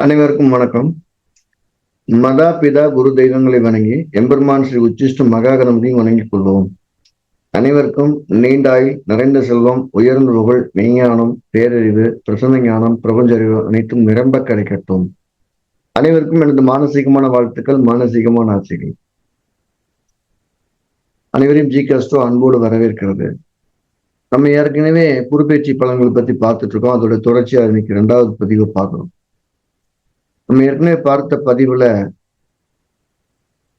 அனைவருக்கும் வணக்கம். மதா பிதா குரு தெய்வங்களை வணங்கி எம்பெருமான் ஸ்ரீ உச்சிஷ்ட மகாகணபதியும் வணங்கிக் கொள்வோம். அனைவருக்கும் நீண்ட ஆயுள், நிறைந்த செல்வம், உயர்ந்த புகழ், மெய்ஞானம், பேரறிவு, பிரசன்ன ஞானம், பிரபஞ்ச அறிவு அனைத்தும் நிரம்ப கிடைக்கட்டும். அனைவருக்கும் எனது மானசீகமான வாழ்த்துக்கள், மானசீகமான ஆசைகள். அனைவரையும் ஜிகாஸ்ட்ரோ அன்போடு வரவேற்கிறது. நம்ம ஏற்கனவே குருப்பெயர்ச்சி பலன்களை பத்தி பார்த்துட்டு இருக்கோம். அதோட தொடர்ச்சியா இன்னைக்கு 2வது பதிவை பார்க்கிறோம். நம்ம ஏற்கனவே பார்த்த பதிவுல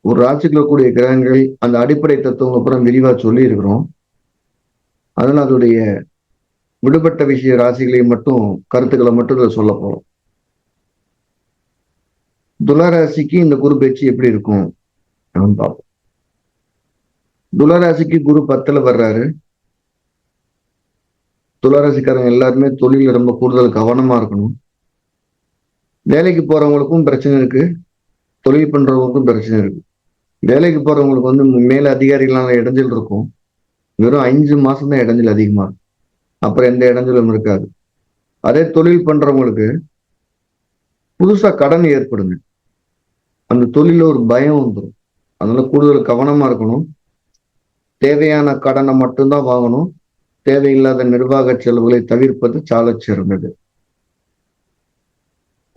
ஒரு ராசிக்குள்ள கூடிய கிரகங்கள் அந்த அடிப்படை தத்துவம் அப்புறம் விரிவா சொல்லி இருக்கிறோம். அதனால அதோடைய விடுபட்ட விஷய ராசிகளை மட்டும் கருத்துக்களை மட்டும் இதை சொல்ல போறோம். துளாராசிக்கு இந்த குரு பயிற்சி எப்படி இருக்கும் பார்ப்போம். துளாராசிக்கு குரு 10ல வர்றாரு. துளாராசிக்காரங்க எல்லாருமே தொழில ரொம்ப கூடுதல் கவனமா இருக்கணும். வேலைக்கு போறவங்களுக்கும் பிரச்சனை இருக்கு, தொழில் பண்றவங்களுக்கும் பிரச்சனை இருக்கு. வேலைக்கு போறவங்களுக்கு மேல அதிகாரிகளான இடைஞ்சல் இருக்கும். வெறும் 5 மாசம் தான் இடைஞ்சல் அதிகமா இருக்கும். அப்புறம் எந்த இடைஞ்சலும் இருக்காது. அதே தொழில் பண்றவங்களுக்கு புதுசா கடன் ஏற்படுங்க. அந்த தொழில ஒரு பயம் வந்துடும். அதனால கூடுதல் கவனமா இருக்கணும். தேவையான கடனை மட்டும்தான் வாங்கணும். தேவையில்லாத நிர்வாக செலவுகளை தவிர்ப்பது சால சிறந்தது.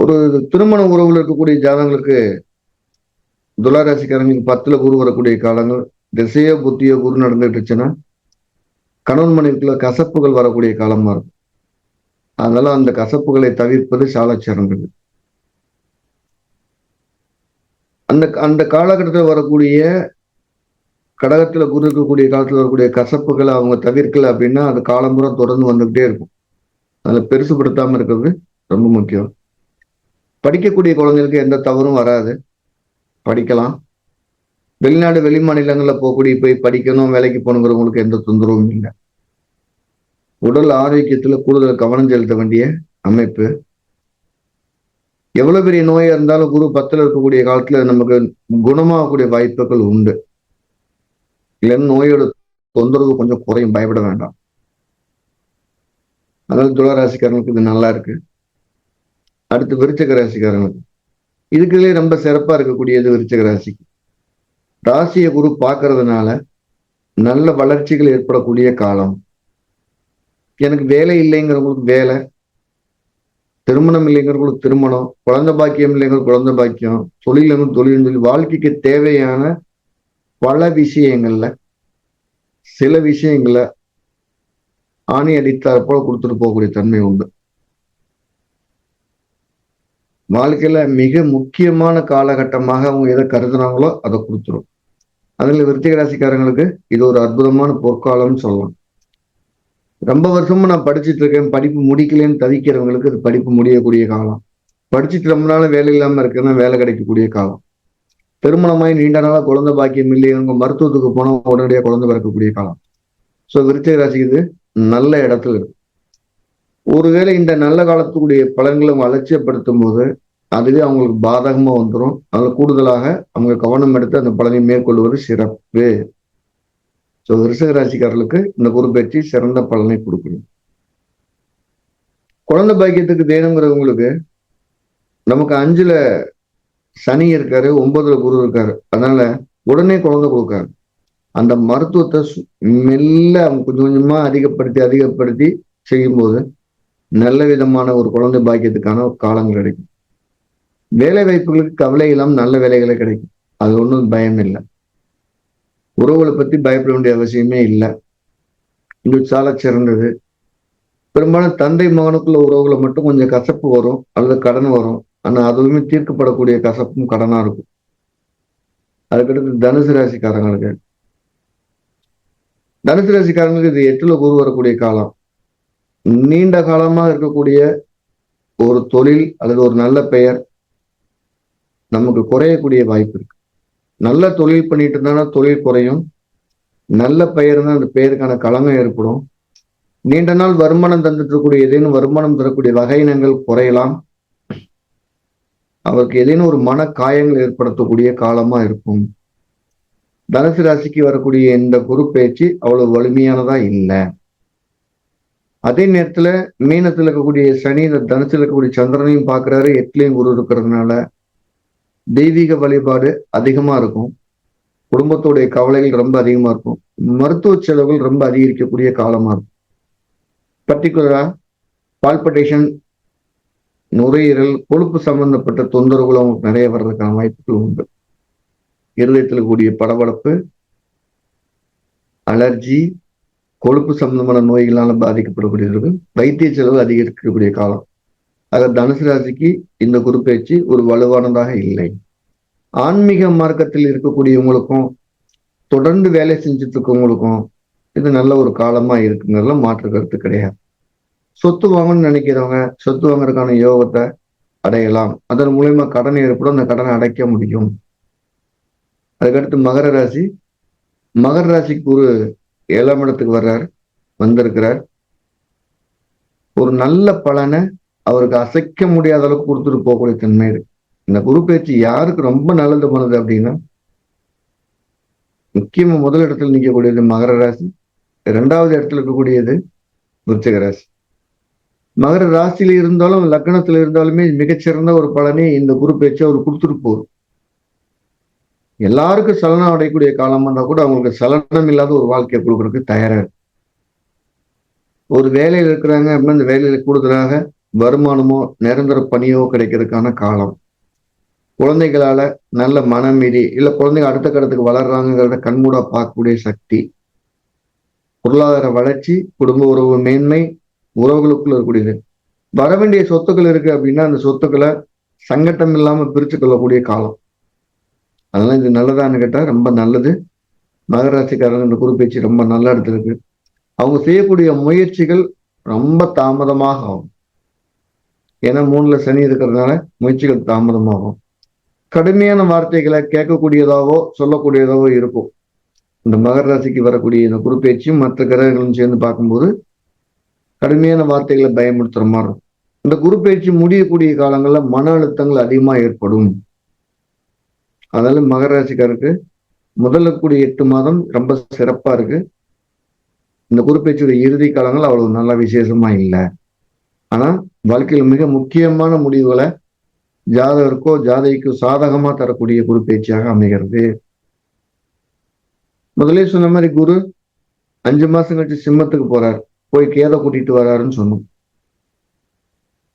ஒரு திருமண உறவுல இருக்கக்கூடிய ஜாதகங்களுக்கு துளாராசிக்காரங்களுக்கு 10ல குரு வரக்கூடிய காலங்கள், திசையோ புத்தியோ குரு நடந்துட்டுச்சுன்னா கணவன் மனைவிக்குள்ள கசப்புகள் வரக்கூடிய காலமா இருக்கும். அதனால அந்த கசப்புகளை தவிர்ப்பது சால சிறந்தது. அந்த அந்த காலகட்டத்தில் வரக்கூடிய கடகத்துல குரு இருக்கக்கூடிய காலத்துல வரக்கூடிய கசப்புகளை அவங்க தவிர்க்கல அப்படின்னா அது காலம்புறம் தொடர்ந்து வந்துகிட்டே இருக்கும். அதில் பெருசுபடுத்தாம இருக்கிறது ரொம்ப முக்கியம். படிக்கக்கூடிய குழந்தைகளுக்கு எந்த தவறும் வராது, படிக்கலாம். வெளிநாடு வெளி மாநிலங்கள்ல போய் படிக்கணும், வேலைக்கு போகணுங்கிறவங்களுக்கு எந்த தொந்தரவும் இல்லை. உடல் ஆரோக்கியத்துல கூடுதல் கவனம் செலுத்த வேண்டிய அமைப்பு. எவ்வளவு பெரிய நோயா இருந்தாலும் குரு 10ல இருக்கக்கூடிய காலத்துல நமக்கு குணமாகக்கூடிய வாய்ப்புகள் உண்டு. இல்லைன்னா நோயோட தொந்தரவு கொஞ்சம் குறையும், பயப்பட வேண்டாம். அதனால துளாராசிக்காரங்களுக்கு இது நல்லா இருக்கு. அடுத்து விருச்சிக ராசிக்காரங்களுக்கு இதுக்குள்ளே ரொம்ப சிறப்பா இருக்கக்கூடியது விருச்சிக ராசிக்கு. ராசிய குரு பார்க்கறதுனால நல்ல வளர்ச்சிகள் ஏற்படக்கூடிய காலம். எனக்கு வேலை இல்லைங்கிறவங்களுக்கு வேலை, திருமணம் இல்லைங்கிறவங்களுக்கு திருமணம், குழந்தை பாக்கியம் இல்லைங்கிற குழந்தை பாக்கியம், தொழில் சொல்லி வாழ்க்கைக்கு தேவையான பல விஷயங்கள்ல சில விஷயங்களை ஆணி அடித்தாற்போல கொடுத்துட்டு போகக்கூடிய தன்மை உண்டு. வாழ்க்கையில மிக முக்கியமான காலகட்டமாக அவங்க எதை கருதுனாங்களோ அதை கொடுத்துரும். அதுல விருச்சிக ராசிக்காரங்களுக்கு இது ஒரு அற்புதமான பொற்காலம்னு சொல்லலாம். ரொம்ப வருஷமா நான் படிச்சுட்டு இருக்கேன், படிப்பு முடிக்கலன்னு தவிக்கிறவங்களுக்கு இது படிப்பு முடியக்கூடிய காலம். படிச்சுட்டு ரொம்ப நாள் வேலை இல்லாம இருக்குன்னா வேலை கிடைக்கக்கூடிய காலம். திருமணமாய் நீண்ட நாளா குழந்தை பாக்கியம் இல்லை, அவங்க மருத்துவத்துக்கு போனா உடனடியாக குழந்தை பிறக்கக்கூடிய காலம். ஸோ விருச்சிக ராசிக்கு இது நல்ல இடத்துல இருக்கு. ஒருவேளை இந்த நல்ல காலத்துக்குரிய பலன்களை அவங்க அலட்சியப்படுத்தும் போது அதுவே அவங்களுக்கு பாதகமா வந்துடும். அதுல கூடுதலாக அவங்க கவனம் எடுத்து அந்த பலனை மேற்கொள்வது சிறப்பு. ஸோ விருச்சிக ராசிக்காரர்களுக்கு இந்த குரு பயிற்சி சிறந்த பலனை கொடுக்கணும். குழந்தை பாக்கியத்துக்கு வேணுங்கிறவங்களுக்கு நமக்கு 5ல சனி இருக்காரு, 9ல குரு இருக்காரு. அதனால உடனே குழந்தை கொடுக்காரு. அந்த மருத்துவத்தை மெல்ல அவங்க கொஞ்சம் கொஞ்சமா அதிகப்படுத்தி செய்யும்போது நல்ல விதமான ஒரு குழந்தை பாக்கியத்துக்கான காலங்கள் கிடைக்கும். வேலை வாய்ப்புகளுக்கு கவலை இல்லாமல் நல்ல வேலைகளை கிடைக்கும். அது ஒன்றும் பயம் இல்லை. உறவுகளை பத்தி பயப்பட வேண்டிய அவசியமே இல்லை. இது சால சிறந்தது. பெரும்பாலும் தந்தை மகனுக்குள்ள உறவுகளை மட்டும் கொஞ்சம் கசப்பு வரும் அல்லது கடன் வரும். ஆனா அதுவுமே தீர்க்கப்படக்கூடிய கசப்பும் கடனா இருக்கும். அதுக்கடுத்து தனுசு ராசிக்காரங்களுக்கு இது 8ல குரு வரக்கூடிய காலம். நீண்ட காலமா இருக்கக்கூடிய ஒரு தொழில் அல்லது ஒரு நல்ல பெயர் நமக்கு குறையக்கூடிய வாய்ப்பு இருக்கு. நல்ல தொழில் பண்ணிட்டு இருந்தானா தொழில் குறையும். நல்ல பெயர் தான் அந்த பெயருக்கான களங்கம் ஏற்படும். நீண்ட நாள் வருமானம் தந்துட்டு இருக்கக்கூடிய ஏதேனும் வருமானம் தரக்கூடிய வகையினங்கள் குறையலாம். அவருக்கு ஏதேனும் ஒரு மன காயங்கள் ஏற்படுத்தக்கூடிய காலமா இருக்கும். தனுசு ராசிக்கு வரக்கூடிய இந்த குரு பயிற்சி அவ்வளவு வலிமையானதா இல்லை. அதே நேரத்துல மீனத்துல இருக்கக்கூடிய சனி இந்த தனுசுல இருக்கக்கூடிய சந்திரனையும் பார்க்கிறாரு, 8லயும் குரு இருக்கிறதுனால தெய்வீக வழிபாடு அதிகமா இருக்கும். குடும்பத்துடைய கவலைகள் ரொம்ப அதிகமா இருக்கும். மருத்துவ செலவுகள் ரொம்ப அதிகரிக்கக்கூடிய காலமா இருக்கும். பர்டிகுலரா பால்பிட்டேஷன், நுரையீரல், கொழுப்பு சம்பந்தப்பட்ட தொந்தரவுகள் அவங்களுக்கு நிறைய வர்றதுக்கான வாய்ப்புகள் உண்டு. இருதயத்தில் கூடிய படபடப்பு, அலர்ஜி, கொழுப்பு சம்பந்தமான நோய்களால பாதிக்கப்படக்கூடியவர்கள் வைத்திய செலவு அதிகரிக்கக்கூடிய காலம். ஆக தனுசு ராசிக்கு இந்த குரு பயிற்சி ஒரு வலுவானதாக இல்லை. ஆன்மீக மார்க்கத்தில் இருக்கக்கூடியவங்களுக்கும் தொடர்ந்து வேலை செஞ்சுட்டு இருக்கவங்களுக்கும் இது நல்ல ஒரு காலமா இருக்குங்கிறதுல மாற்று கருத்து கிடையாது. சொத்து வாங்கணும்னு நினைக்கிறவங்க சொத்து வாங்குறதுக்கான யோகத்தை அடையலாம். அதன் மூலயமா கடன் ஏற்படும், அந்த கடனை அடைக்க முடியும். அதுக்கடுத்து மகர ராசி. மகர ராசிக்கு ஒரு 7ஆம் இடத்துக்கு வர்றார், வந்திருக்கிறார். ஒரு நல்ல பலனை அவருக்கு அசைக்க முடியாத அளவுக்கு கொடுத்துட்டு போகக்கூடிய தன்மை இருக்கு. இந்த குரு பயிற்சி யாருக்கு ரொம்ப நல்லது பண்ணுது அப்படின்னா, முக்கியமா முதல் இடத்துல நிற்கக்கூடியது மகர ராசி, 2வது இடத்துல இருக்கக்கூடியது விருச்சிக ராசி. மகர ராசியில இருந்தாலும் லக்னத்துல இருந்தாலுமே மிகச்சிறந்த ஒரு பலனை இந்த குரு பயிற்சி அவர் கொடுத்துட்டு போகும். எல்லாருக்கும் சலனம் அடையக்கூடிய காலமா இருந்தா கூட அவங்களுக்கு சலனம் இல்லாத ஒரு வாழ்க்கையை கொடுக்கறதுக்கு தயாரா இருக்கு. ஒரு வேலையில் இருக்கிறாங்க அப்படின்னா அந்த வேலையில கூடுதலாக வருமானமோ நிரந்தர பணியோ கிடைக்கிறதுக்கான காலம். குழந்தைகளால நல்ல மனமீறி இல்ல குழந்தைங்க அடுத்த கட்டத்துக்கு வளர்றாங்கிறத கண்மூடா பார்க்கக்கூடிய சக்தி, பொருளாதார வளர்ச்சி, குடும்ப உறவு மேன்மை, உறவுகளுக்குள்ள இருக்கக்கூடியது. வர வேண்டிய சொத்துக்கள் இருக்கு அப்படின்னா அந்த சொத்துக்களை சங்கட்டம் இல்லாம பிரிச்சு கொள்ளக்கூடிய காலம். அதனால இது நல்லதான்னு கேட்டா ரொம்ப நல்லது. மகர ராசிக்காரங்க இந்த குரு பயிற்சி ரொம்ப நல்ல இடத்துல இருக்கு. அவங்க செய்யக்கூடிய முயற்சிகள் ரொம்ப தாமதமாக ஆகும். ஏன்னா 3ல சனி இருக்கிறதுனால முயற்சிகள் தாமதமாகும். கடுமையான வார்த்தைகளை கேட்கக்கூடியதாவோ சொல்லக்கூடியதாவோ இருக்கும். இந்த மகர ராசிக்கு வரக்கூடிய இந்த குரு பயிற்சியும் மற்ற கிரகங்களும் சேர்ந்து பார்க்கும்போது கடுமையான வார்த்தைகளை பயமுறுத்துற மாதிரி இருக்கும். இந்த குரு பயிற்சி முடியக்கூடிய காலங்கள்ல மன அழுத்தங்கள் அதிகமா ஏற்படும். அதனால மகர ராசிக்காருக்கு முதல்ல கூடிய 8 மாதம் ரொம்ப சிறப்பா இருக்கு. இந்த குரு பயிற்சியுடைய இறுதி காலங்கள் அவ்வளவு நல்ல விசேஷமா இல்லை. ஆனா வாழ்க்கையில் மிக முக்கியமான முடிவுகளை ஜாதகருக்கோ ஜாதகிக்கோ சாதகமா தரக்கூடிய குரு பயிற்சியாக அமைகிறது. முதலே சொன்ன மாதிரி குரு 5 மாசம் கழிச்சு சிம்மத்துக்கு போறார், போய் கேதை கூட்டிட்டு வர்றாருன்னு சொன்னோம்.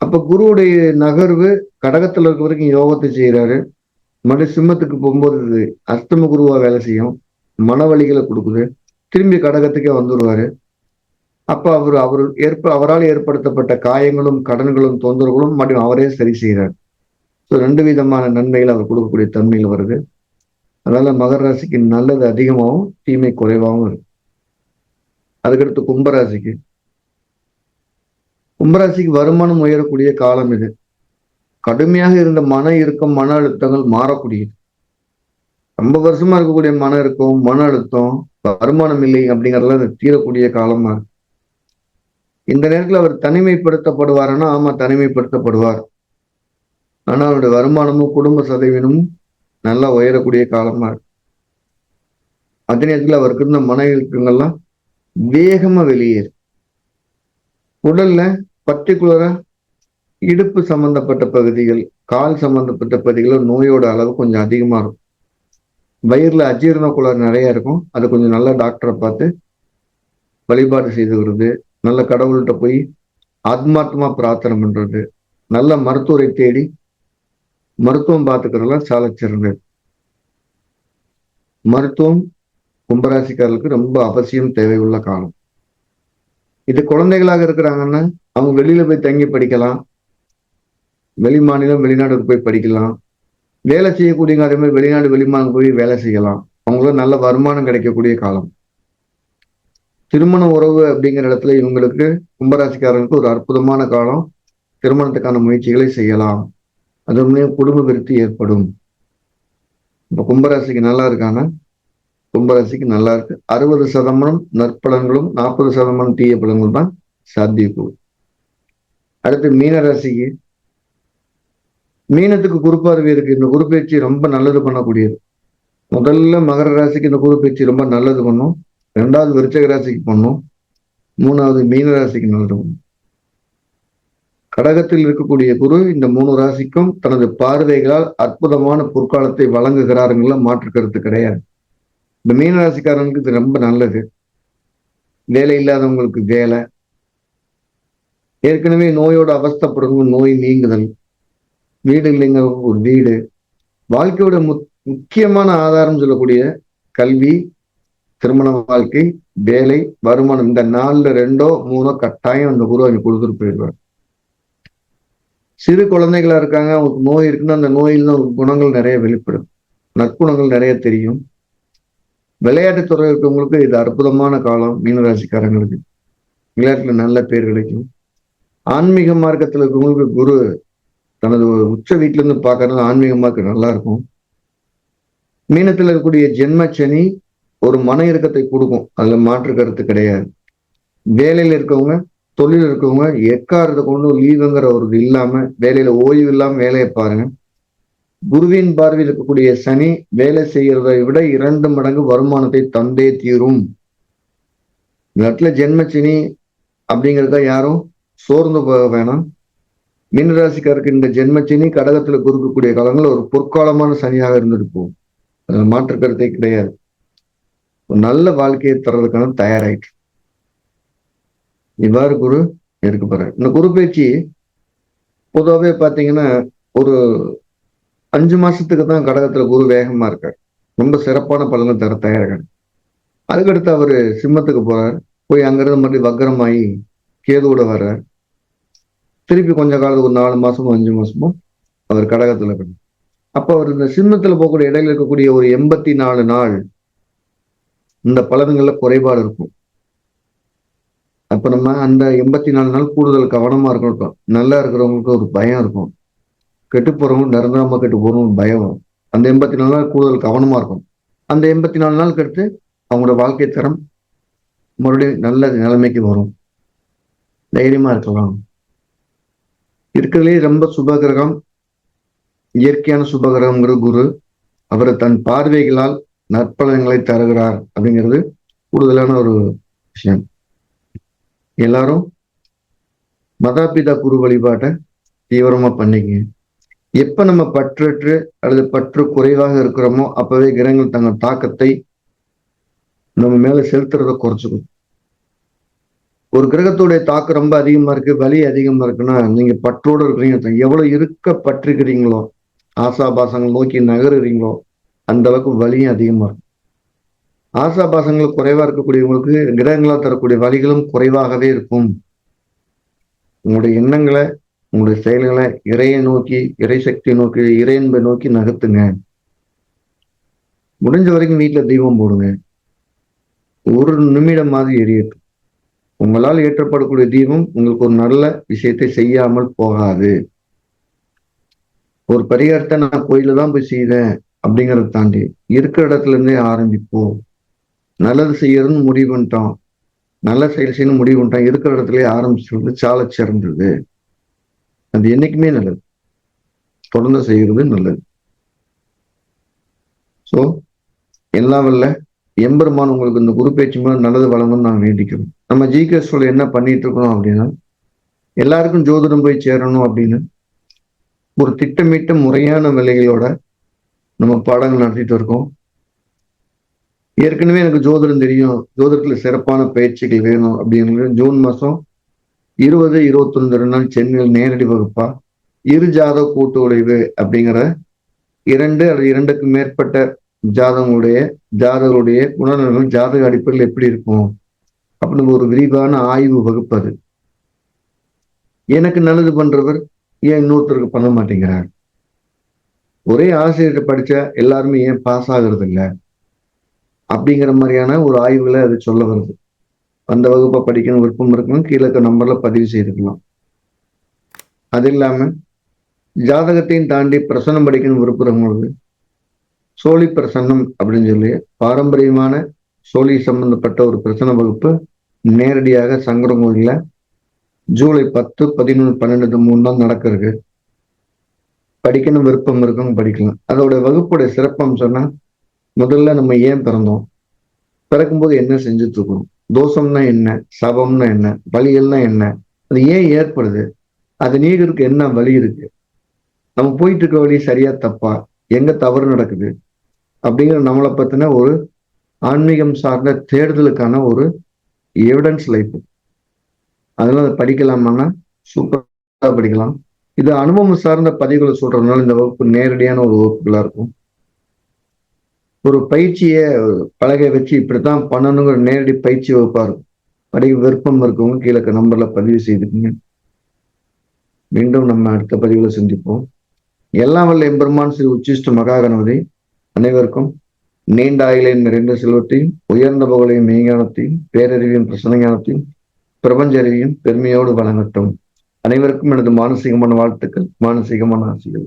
அப்ப குருவுடைய நகர்வு கடகத்துல இருக்க வரைக்கும் யோகத்தை செய்யறாரு. மறுபடியும் சிம்மத்துக்கு போகும்போது அஷ்டம குருவா வேலை செய்யும், மன வலிகளை கொடுக்குது. திரும்பி கடகத்துக்கே வந்துடுவாரு. அப்ப அவரால் ஏற்படுத்தப்பட்ட காயங்களும் கடன்களும் தொந்தரவுகளும் மற்றும் அவரே சரி செய்கிறார். ஸோ 2 விதமான நன்மைகள் அவர் கொடுக்கக்கூடிய தன்மையில் வருது. அதனால மகர ராசிக்கு நல்லது அதிகமாகவும் தீமை குறைவாகவும் இருக்கு. அதுக்கடுத்து கும்பராசிக்கு வருமானம் உயரக்கூடிய காலம் இது. கடுமையாக இருந்த மன இறுக்கம், மன அழுத்தங்கள் மாறக்கூடியது. ரொம்ப வருஷமா இருக்கக்கூடிய மன இறுக்கம், மன அழுத்தம், வருமானம் இல்லை அப்படிங்கறதுல அது தீரக்கூடிய காலமா இருக்கு. இந்த நேரத்தில் அவர் தனிமைப்படுத்தப்படுவாருன்னா ஆமா தனிமைப்படுத்தப்படுவார். ஆனா அவருடைய வருமானமும் குடும்ப சதவீதமும் நல்லா உயரக்கூடிய காலமா இருக்கு. அதே நேரத்தில் அவருக்கு இருந்த மன இறுக்கங்கள்லாம் வேகமா வெளியேறு. உடல்ல பர்டிகுலரா இடுப்பு சம்பந்தப்பட்ட பகுதிகள், கால் சம்பந்தப்பட்ட பகுதிகள் நோயோட அளவு கொஞ்சம் அதிகமா இருக்கும். வயிறுல அஜீரண கோளாறு நிறைய இருக்கும். அதை கொஞ்சம் நல்ல டாக்டரை பார்த்து வழிபாடு செய்து வருது, நல்ல கடவுள்கிட்ட போய் ஆத்மார்த்தமா பிரார்த்தனை பண்றது, நல்ல மருத்துவரை தேடி மருத்துவம் பார்த்துக்கிறதுலாம் சால சிறந்தது. மருத்துவம் கும்பராசிக்காரர்களுக்கு ரொம்ப அவசியம் தேவையுள்ள காலம் இது. குழந்தைகளாக இருக்கிறாங்கன்னா அவங்க வெளியில போய் தங்கி படிக்கலாம், வெளி மாநிலம் வெளிநாடுக்கு போய் படிக்கலாம். வேலை செய்யக்கூடியவங்க அதே மாதிரி வெளிநாடு வெளிமாநிலம் போய் வேலை செய்யலாம். அவங்களுக்கு நல்ல வருமானம் கிடைக்கக்கூடிய காலம். திருமண உறவு அப்படிங்கிற இடத்துல இவங்களுக்கு கும்பராசிக்காரங்களுக்கு ஒரு அற்புதமான காலம். திருமணத்துக்கான முயற்சிகளை செய்யலாம். அது குடும்ப விருத்தி ஏற்படும். இப்ப கும்பராசிக்கு நல்லா இருக்காங்க. கும்பராசிக்கு நல்லா இருக்கு. 60% நற்பலன்களும் 40% தீய பலன்களும் தான் சாத்தியக்கூடும். அடுத்து மீனராசிக்கு, மீனத்துக்கு குரு பார்வை இருக்கு. இந்த குரு பயிற்சி ரொம்ப நல்லது பண்ணக்கூடியது. முதல்ல மகர ராசிக்கு இந்த குரு பயிற்சி ரொம்ப நல்லது பண்ணும். 2வது விருச்சிக ராசிக்கு பண்ணும். மூணாவது மீன ராசிக்கு நல்லது. கடகத்தில் இருக்கக்கூடிய குரு இந்த 3 ராசிக்கும் தனது பார்வைகளால் அற்புதமான பொற்காலத்தை வழங்குகிறாருங்கள மாற்று கருத்து கிடையாது. இந்த மீன ராசிக்காரங்களுக்கு இது ரொம்ப நல்லது. வேலை இல்லாதவங்களுக்கு வேலை, ஏற்கனவே நோயோட அவஸ்தைப்படுறவங்க நோய் நீங்குதல், வீடு இல்லைங்கிறவங்க ஒரு வீடு, வாழ்க்கையோட முக்கியமான ஆதாரம் சொல்லக்கூடிய கல்வி, திருமண வாழ்க்கை, வேலை, வருமானம், இந்த 4ல் 2ஓ 3ஓ கட்டாயம் அந்த குரு அவங்க கொடுத்துட்டு போயிடுவார். சிறு குழந்தைகளா இருக்காங்க, அவங்களுக்கு நோய் இருக்குன்னா அந்த நோயில் குணங்கள் நிறைய வெளிப்படும், நற்குணங்கள் நிறைய தெரியும். விளையாட்டுத்துறை இருக்கவங்களுக்கு இது அற்புதமான காலம். மீனராசிக்காரங்களுக்கு விளையாட்டுல நல்ல பேர் கிடைக்கும். ஆன்மீக மார்க்கத்தில் இருக்கவங்களுக்கு குரு தனது உச்ச வீட்டுல இருந்து பார்க்கறது ஆன்மீக மார்க்கம் நல்லா இருக்கும். மீனத்துல இருக்கக்கூடிய ஜென்ம சனி ஒரு மன இறுக்கத்தை கொடுக்கும், அதுல மாற்று கருத்து கிடையாது. வேலையில இருக்கவங்க, தொழில் இருக்கவங்க எக்காரத்தை கொண்டு லீவுங்கிற ஒரு இல்லாம, வேலையில ஓய்வு இல்லாம வேலையை பாருங்க. குருவின் பார்வையில் இருக்கக்கூடிய சனி வேலை செய்யறதை விட 2 மடங்கு வருமானத்தை தந்தே தீரும். இந்த இடத்துல ஜென்ம சனி அப்படிங்கிறத யாரும் சோர்ந்து போக வேணாம். மீனராசிக்காருக்கு இந்த ஜென்மச்சனி கடகத்துல குறுக்கக்கூடிய காலங்கள் ஒரு பொற்காலமான சனியாக இருந்துட்டு போகும், அதுல மாற்று கருத்தே கிடையாது. ஒரு நல்ல வாழ்க்கையை தர்றதுக்கான தயாராயிட்டு இவ்வாறு குரு இருக்க போறாரு. இந்த குரு பயிற்சி பொதுவாகவே பார்த்தீங்கன்னா ஒரு 5 மாசத்துக்கு தான் கடகத்துல குரு வேகமா இருக்காரு, ரொம்ப சிறப்பான பலனை தர தயாராக. அதுக்கடுத்து அவரு சிம்மத்துக்கு போறார், போய் அங்கிருந்து மறுபடியும் வக்கரமாயி கேதுவோட வர்றார். திருப்பி கொஞ்ச காலத்துக்கு ஒரு 4 மாசமோ 5 மாசமோ அவர் கடகத்துல இருக்கணும். அப்ப அவர் இந்த சிம்மத்துல போகக்கூடிய இடையில இருக்கக்கூடிய ஒரு 84 நாள் இந்த பலன்கள்ல குறைபாடு இருக்கும். அப்ப நம்ம அந்த 84 நாள் கூடுதல் கவனமா இருக்கணும். நல்லா இருக்கிறவங்களுக்கு ஒரு பயம் இருக்கும், கெட்டு போறவங்க நிரந்தரமா கெட்டு போறவங்க பயம் வரும். அந்த 84 நாள் கூடுதல் கவனமா இருக்கும். அந்த 84 நாளுக்கு அடுத்து அவங்களோட வாழ்க்கை தரம் மறுபடியும் நல்ல நிலைமைக்கு வரும், தைரியமா இருக்கலாம். இருக்கிறதுலே ரொம்ப சுபகிரகம், இயற்கையான சுபகிரகம்ங்கிற குரு, அவர் தன் பார்வைகளால் நற்பலன்களை தருகிறார் அப்படிங்கிறது கூடுதலான ஒரு விஷயம். எல்லாரும் மதாபிதா குரு வழிபாட்டை தீவிரமா பண்ணிக்கங்க. எப்ப நம்ம பற்றற்று அல்லது பற்று குறைவாக இருக்கிறோமோ அப்பவே கிரகங்கள் தங்கள் தாக்கத்தை நம்ம மேல செலுத்துறத குறைச்சிக்கும். ஒரு கிரகத்துடைய தாக்கம் ரொம்ப அதிகமா இருக்கு, வலி அதிகமா இருக்குன்னா நீங்க பற்றோடு இருக்கிறீங்க. எவ்வளவு இருக்க பற்றிருக்கிறீங்களோ, ஆசாபாசங்கள் நோக்கி நகருறீங்களோ அந்த அளவுக்கு வலியும் அதிகமா இருக்கும். ஆசாபாசங்கள் குறைவா இருக்கக்கூடியவங்களுக்கு கிரகங்களால் தரக்கூடிய வலிகளும் குறைவாகவே இருக்கும். உங்களுடைய எண்ணங்களை, உங்களுடைய செயல்களை இறையை நோக்கி, இறை சக்தியை நோக்கி, இறையன்பை நோக்கி நகர்த்துங்க. முடிஞ்ச வரைக்கும் வீட்டுல தெய்வம் போடுங்க, ஒரு நிமிடம் மாதிரி எரியட்டும். உங்களால் ஏற்றப்படக்கூடிய தீபம் உங்களுக்கு ஒரு நல்ல விஷயத்தை செய்யாமல் போகாது. ஒரு பரிகாரத்தை நான் கோயில தான் போய் செய்தேன் அப்படிங்கிறத தாண்டி இருக்கிற இடத்துல இருந்தே ஆரம்பிப்போம். நல்லது செய்யறதுன்னு முடிவு பண்ணிட்டோம், நல்ல செயல் செய்யணும் முடிவு பண்ணிட்டோம், இருக்கிற இடத்துல ஆரம்பிச்சுறது சால சிறந்தது. அது என்னைக்குமே நல்லது, தொடர்ந்து செய்யறது நல்லது. சோ எல்லாம் வல்ல எம்பெருமான் உங்களுக்கு இந்த குரு பேச்சு மூலம் நல்லது வழங்கணும்னு நான் வேண்டிக்கிறோம். நம்ம ஜிகேஸ்ல என்ன பண்ணிட்டு இருக்கணும் அப்படின்னா, எல்லாருக்கும் ஜோதிடம் போய் சேரணும் அப்படின்னு ஒரு திட்டமிட்ட முறையான விலைகளோட நம்ம பாடங்கள் நடத்திட்டு இருக்கோம். ஏற்கனவே எனக்கு ஜோதிடம் தெரியும், ஜோதிடத்துல சிறப்பான பயிற்சிகள் வேணும் அப்படிங்கிறது ஜூன் மாசம் 20, 21 நாள் சென்னையில் நேரடி வகுப்பா இரு ஜாதக கூட்டு விளைவு அப்படிங்கிற 2 அல்லது 2க்கு மேற்பட்ட ஜாதகருடைய குணநலன்கள் ஜாதக அடிப்படையில் எப்படி இருக்கும் அப்படின்னு ஒரு விரிவான ஆய்வு வகுப்பு. அது எனக்கு நல்லது பண்றவர் ஏன் இன்னொருத்தருக்கு பண்ண மாட்டேங்கிறார், ஒரே ஆசிரியர்கிட்ட படிச்சா எல்லாருமே ஏன் பாஸ் ஆகுறது இல்லை அப்படிங்கிற மாதிரியான ஒரு ஆய்வுகளை அது சொல்ல வருது. அந்த வகுப்பை படிக்கணும் விருப்பம் இருக்கணும், கீழே இருக்க நம்பர்ல பதிவு செய்துக்கலாம். அது இல்லாம ஜாதகத்தையும் தாண்டி பிரசன்னம் படிக்கணும் விருப்பவங்களுக்கு சோழி பிரசன்னம் அப்படின்னு சொல்லி பாரம்பரியமான சோழி சம்பந்தப்பட்ட ஒரு பிரசன்ன வகுப்பு நேரடியாக சங்கரங்கோயில ஜூலை 10, 11, 12, 3 நாள் நடக்கிறது. படிக்கணும் விருப்பம் இருக்கும் படிக்கலாம். அதோட வகுப்புடைய சிறப்பம்சம்னா, முதல்ல நம்ம ஏன் பிறந்தோம், பிறக்கும்போது என்ன செஞ்சுட்டு இருக்கோம், தோஷம்னா என்ன, சபம்னா என்ன, வலிகள்னா என்ன, அது ஏன் ஏற்படுது, அது நீங்கிறதுக்கு என்ன வழி இருக்கு, நம்ம போயிட்டு இருக்க வழி சரியா தப்பா, எங்க தவறு நடக்குது அப்படிங்கிற நம்மளை பத்தின ஒரு ஆன்மீகம் சார்ந்த தேடுதலுக்கான ஒரு எவிடன்ஸ் லைஃப். அதெல்லாம் அதை படிக்கலாமான்னா சூப்பரா படிக்கலாம். இது அனுபவம் சார்ந்த பதிவுகளை சொல்றதுனால இந்த வகுப்பு நேரடியான ஒரு வகுப்புகளா இருக்கும். ஒரு பயிற்சியை பலகை வச்சு இப்படித்தான் பண்ணணுங்கிற நேரடி பயிற்சி வகுப்பா இருக்கும். படிக்க விருப்பம் இருக்கவங்க கீழே நம்பர்ல பதிவு செய்துக்குங்க. மீண்டும் நம்ம அடுத்த பதிவுல சந்திப்போம். எல்லாம் வல்ல எம்பெருமான் ஸ்ரீ உச்சிஷ்ட மகா கணபதி அனைவருக்கும் நீண்ட ஆயுளையும் நிறைந்த செல்வத்தையும், உயர்ந்த புகழையும், மெய்ஞானத்தையும், பேரறிவையும், பிரசன்ன ஞானத்தையும், பிரபஞ்ச அறிவையும் பெருமையோடு வழங்கட்டும். அனைவருக்கும் எனது மானசீகமான வாழ்த்துக்கள், மானசீகமான ஆசைகள்.